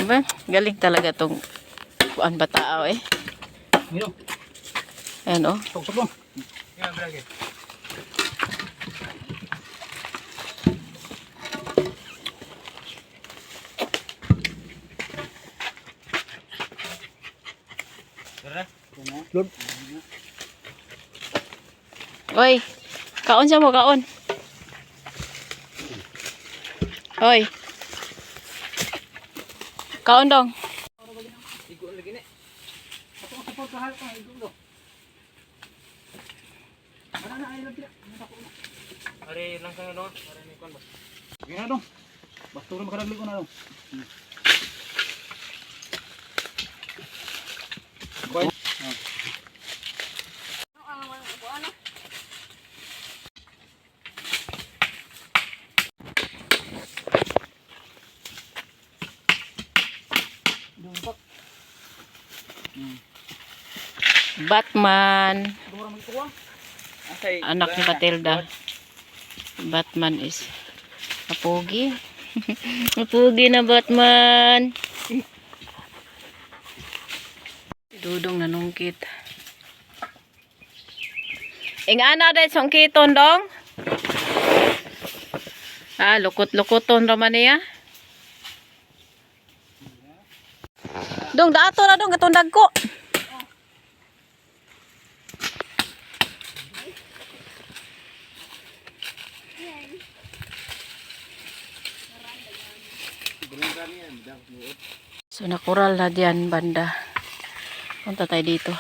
Diba? Galing talaga tong kuan batao eh. Miro. Ayan oh. Sok-sok. Yan, brage. Lord. Oy, kaon siya mo, kaon. Oy. Kaon dong. Igo lagi ni. Ato sa pagkahal ka, igo do. Ana na ay lagi. Are lang kang ano, are ni kon ba. Gina dong. Basto ra makadali ko na dong. Boy. Batman. Anak ni Matilda. Batman is mapugi. Mapugi na Batman. Dudong nanungkit. Ingana dahil songkiton dong. Ah, lukot-lukoton raman niya. Dong, daato na dong, katundag ko. So nakural na diyan banda. Punta tayo dito.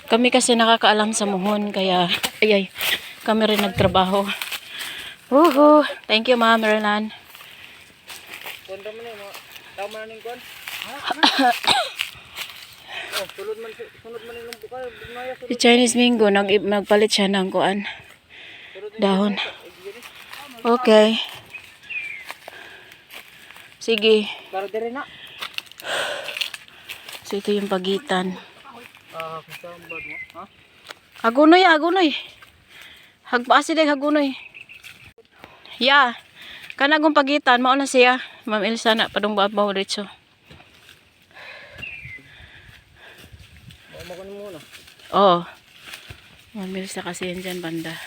Kami kasi nakakaalam sa muhon kaya ayay kami rin nagtrabaho. Woohoo! Thank you, Ma'am Merlan. Kontra man mo. Taw man ning kon. Oh, sunod man ning bukal, bugnoya Si Chinese Mingo nagpalit siya ng kuan. Dahon. Okay. Sige. Para dire na. So ito yung pagitan. Kita bad mo. Ha? Hagunoy, hagunoy. Hagpaasilig, hagunoy. Yeah. Kanagong pagitan, mao na siya. Ma'am Elsa na, padong babaw dito. Makon muna. Oo. Ma'am Elsa kasi yan dyan banda.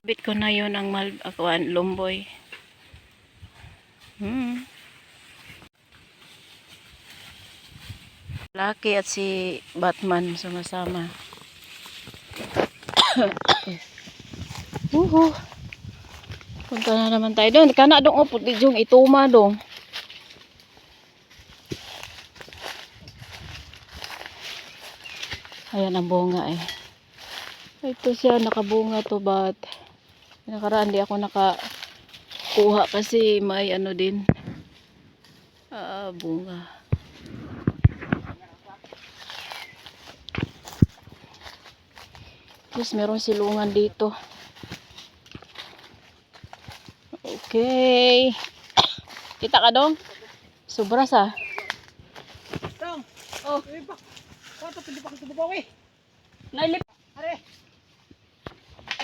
Bit ko na yun ang akuan, lumboy. Lucky at si Batman sama-sama. Punta na naman tayo doon. Kana dong opot di jung ituma dong. Ayan ang bunga eh. Ito siya nakabunga to but nakaraan di ako nakakuha kasi may ano din. Bunga. Tapos meron silungan dito. Okay. Kita ka dong? Sobra sa. Dong. Oh, ipa. Kato pili pa kita bawi. Nailip. Are.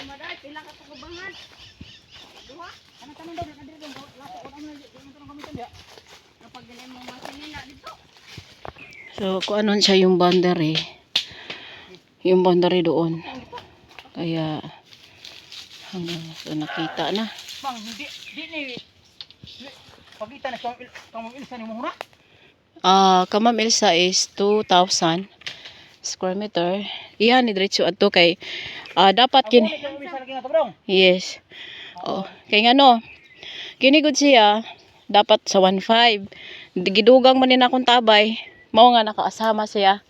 Maday pila ka tugubangan. Duha. Tanong daw na dire dong. Lato ko na tanong kami tan dia. Kapag ganay mo masinina dito. So, kung ano siya yung boundary. Yung boundary doon. Kaya hanggang so nakita na. Bang, di ni pagitan na kang ilsa ni mo huna. Kamam Elsa is 2,000 square meter. Iyan ni diretso adto kay dapat kin. Yes. Oh, kay ngano? Kini gud siya dapat sa 1.5. Gidugang man ni akong tabay. Mao nga nakaasama siya.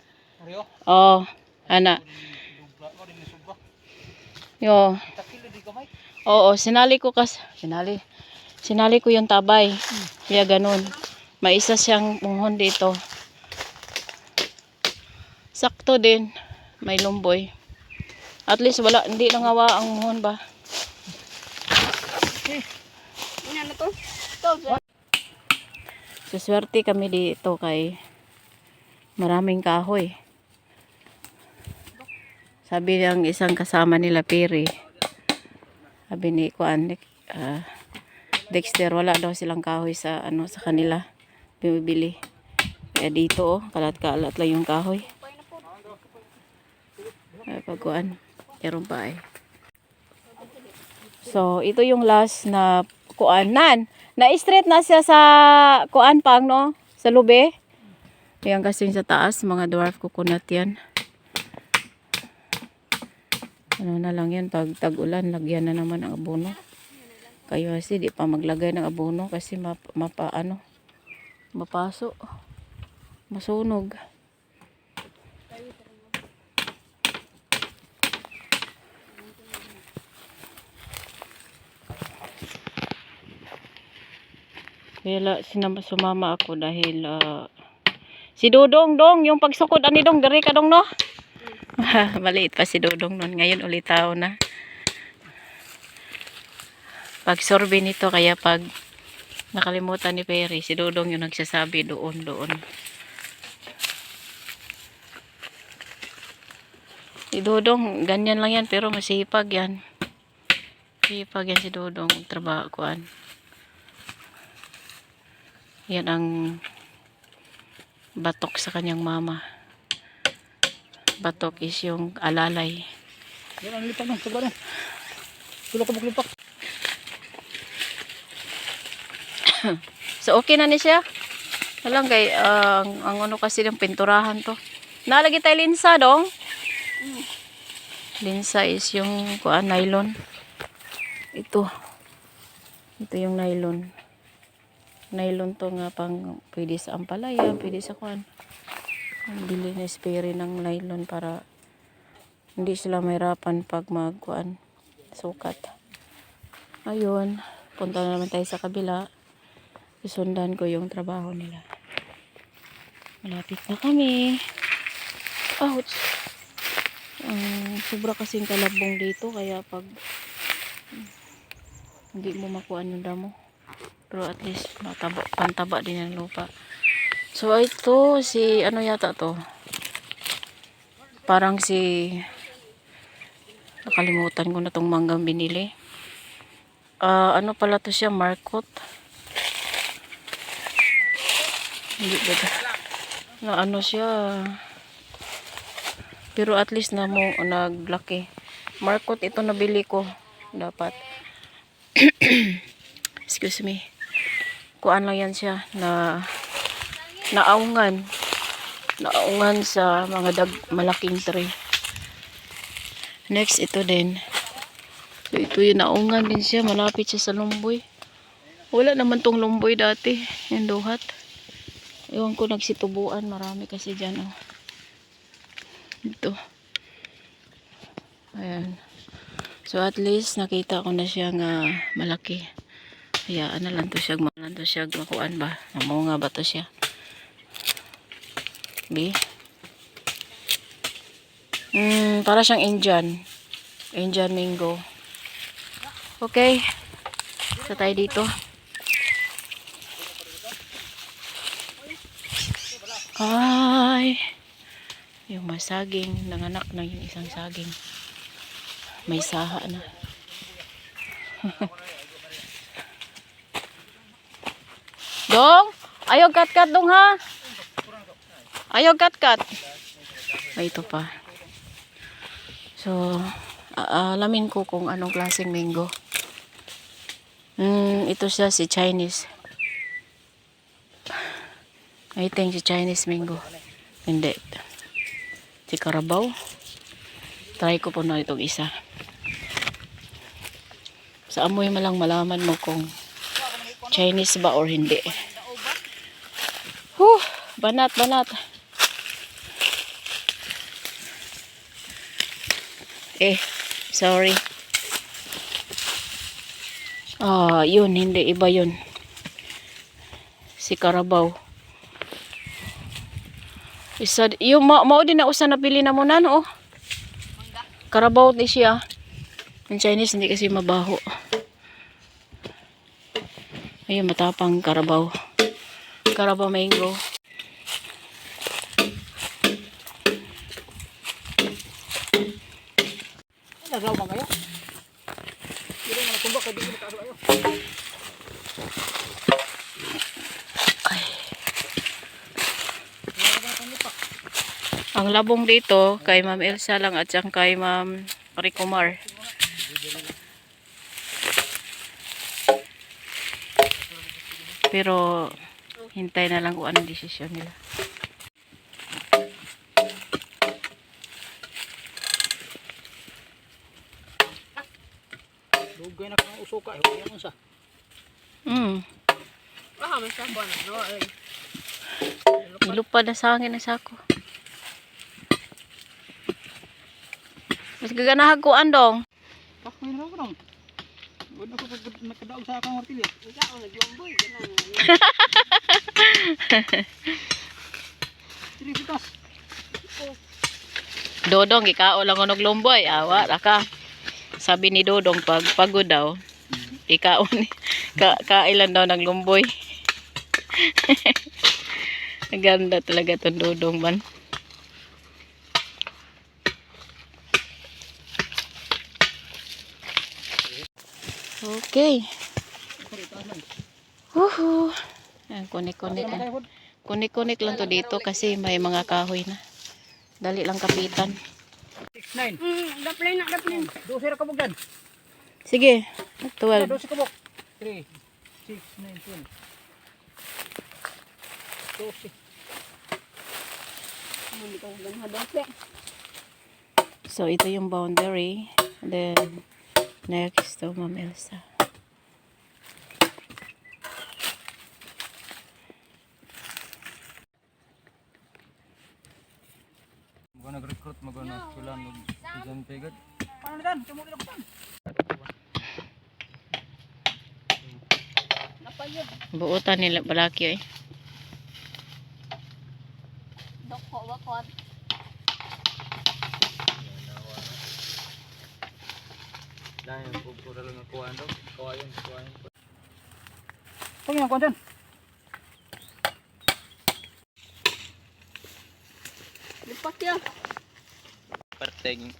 Oh, ana. Yo. Oo, sinali ko sinali ko yung tabay. Kaya ganun. May isa siyang muhon dito. Sakto din. May lumboy. At least wala, hindi nangawa ang muhon ba? Ano to? Ito. So, swerte kami dito kay maraming kahoy. Sabi ng isang kasama nila, Piri. Sabi ni Kuan, Dexter, wala daw silang kahoy sa sa kanila. Bumibili. Kaya dito, kalat-kalat lang yung kahoy. Pagkuan, meron pa eh. So, ito yung last na kuanan. Na-straight na siya sa kuan pang, no? Sa lube. Yan kasi sa taas, mga dwarf coconut yan. Ano na lang yan, pag tag-ulan, lagyan na naman ang abono. Kayo kasi di pa maglagay ng abono kasi mapaso. Masunog. Kaya sumama ako dahil si Dodong yung pagsukod ani dong diri ka dong no. Maliit pa si Dodong noon, ngayon ulit tao na. Pag sorbe nito kaya pag nakalimutan ni Perry, si Dodong yung nagsasabi doon. Si Dodong ganyan lang yan pero masipag yan. Masipag yan si Dodong trabaho kuan. Yan ang batok sa kanyang mama. Batok is yung alalay. Yan ang lipak ng tuba na. Tulak ko lipak. So okay na ni siya. Walang kay ang ano kasi ng pinturahan to. Nalagi tayo linsa dong. Linsa is yung kuan nylon. Ito yung nylon. Nylon to nga pang pwede sa ampalaya, pwede sa kuan. Bili na spray ng nylon para hindi sila mahirapan pag magkuan sukat. Ayun, punta na naman tayo sa kabila. Susundan ko yung trabaho nila. Malapit na kami. Ouch! Sobra kasing kalabong dito kaya pag hindi mo makuha yung damo. Pero at least pantaba din ang lupa. So ito si ano yata to? Parang nakalimutan ko na tong manggang binili. Ano pala to siya, Marcot. Hindi ba? Na ano siya. Pero at least naglaki. Marcot ito nabili ko dapat. Excuse me. Kuan lang yan siya na naungan sa mga malaking tree. Next ito din. So ito yung naungan din siya, malapit siya sa lumboy. Wala naman tong lumboy dati, yung duhat. Ewan ko nagsitubuan, marami kasi dyan oh. Ito. Ayan. So at least nakita ko na siya nga malaki. Hayaan na lang to siya makuan ba? Mamunga ba to siya? Para siyang Indian mango. Okay. So tayo dito. Ay. Yung masaging, nanganak na yung isang saging. May saha na. Dong, ayaw kat-kat dong ha. Ayaw kat-kat. Ay, ito pa. So, alamin ko kung anong klaseng mango. Ito siya si Chinese. I think si Chinese mango. Hindi. Si Carabao. Try ko po na itong isa. Sa amoy malang malaman mo kung Chinese ba or hindi. Banat. Sorry. Yun, hindi, iba yun. Si Carabao. Isa, yung mao din na usa na pili na mo na no. Karabaw ni siya. Ang Chinese hindi kasi mabaho. Ayun, matapang karabaw. Karabaw mango. Naglaw bang kayo? Hindi na tumbak kay di mo kaso ayo. Ang labong dito kay Ma'am Elsa lang at siyang kay Ma'am Ricomar. Pero hintay na lang kung anong desisyon nila. Dugay na kang usuka ayo mo sa. Ah, may sabon no. Nilupad na sa hangin na sako. Mas gaganahan ko andong. Kakoy na ko dong. Wala ko pag nakadaog sa akong martilyo. Ikaw naglomboy ganun. Tiripitas. Dodong, ikao lang unog lumboy. Awa, raka. Sabi ni Dodong, pag pagod daw, ikao ni, kailan daw ng lumboy. Ganda talaga itong Dodong man. Okay. Woohoo. Ayan, kunik-kunik. Kunik-kunik lang to dito kasi may mga kahoy na. Dali lang kapitan. 6-9. Daplin na daplin. 12 ra kabog dan. Sige, 12. 12 kabog. 3 6 9 10. 12. Hindi ko ganun hadose. So, ito yung boundary. Then, next to Ma'am Elsa. Mga nag-recruit, mga nag-sulan, mag-estudyante agad. Paano dan? Tumo dito ko. Napayod. Buutan nila balaki eh. Doko wakot. Dahil pupura lang ang kuhaan daw. Kuhayan. Pag yan ko dan. Lipat ya. Parteng.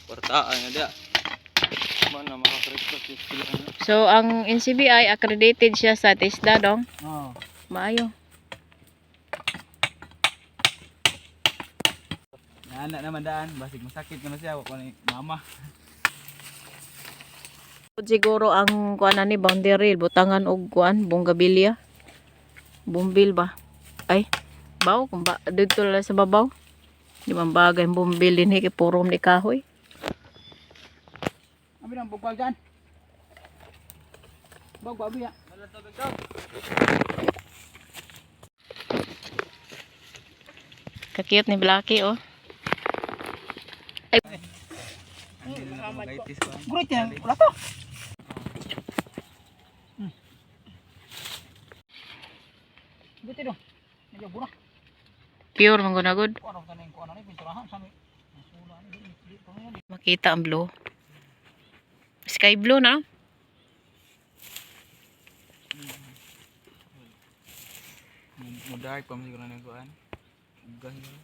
Portaan nga dia. Mana makaka-recruit yung sila. So, ang NCBI, accredited siya sa TISDA, dong. Oo. Maayo. Anak naman daan. Basig masakit naman siya. Wako ni mama. Siguro ang kuan ni boundary, butangan og kuan, bonggabilya. Bumbil ba? Ay, baw, kung ba, dito lang sa babaw. Di man bagay bumbil din kay purom ni kahoy. Abi nang bugwal dyan. Bago abi ya. Kakiyot ni Blacky, oh. Hindi na mag-itis ko. Great yan. Wala to. Buti do. Medyo bura. Pure man gunagod. Ano taning ko ano ni pinturahan sa ni. Sula ni dito ngayon. Makita ang blue. Sky blue na. Mudah pa man siguro na kuhaan. Ugah yun.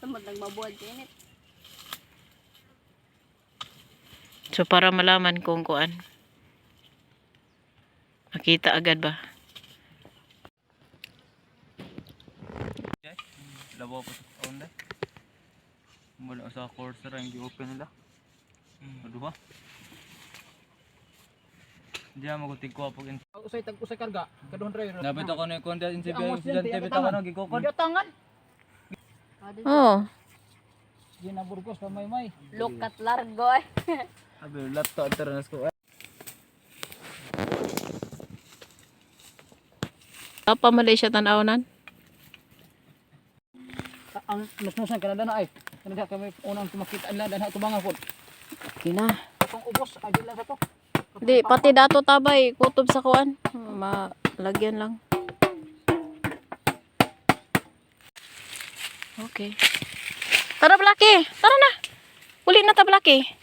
Tamad nagmabuhat init. So, para malaman kung kuan. Makita agad ba? Labaw pa sa taon dahil. Mula sa course na rin i-open nila. Aduh ha. Diya magutig ko pag Usay tag usay karga. Kaduhon driver. Nabit ako na yung content in CBI. Ang Estudyante estudyante, bitaw tangan. ano gikokon. Hindi tangan. Oh. Di na Burgos pa may. Look at largo eh. Abi laptop terus ko. Apa Malaysia tanawnan? Ang nusnusan Canada na ay. Canada kami unang tumakita nila dan tubangan pod. Kina. Kung ubos ay dila sa to. Di, pati dato tabay, kutob sa kuan. Malagyan lang. Okay. Tara, Blackie. Tara na. Uli na ta, Blackie.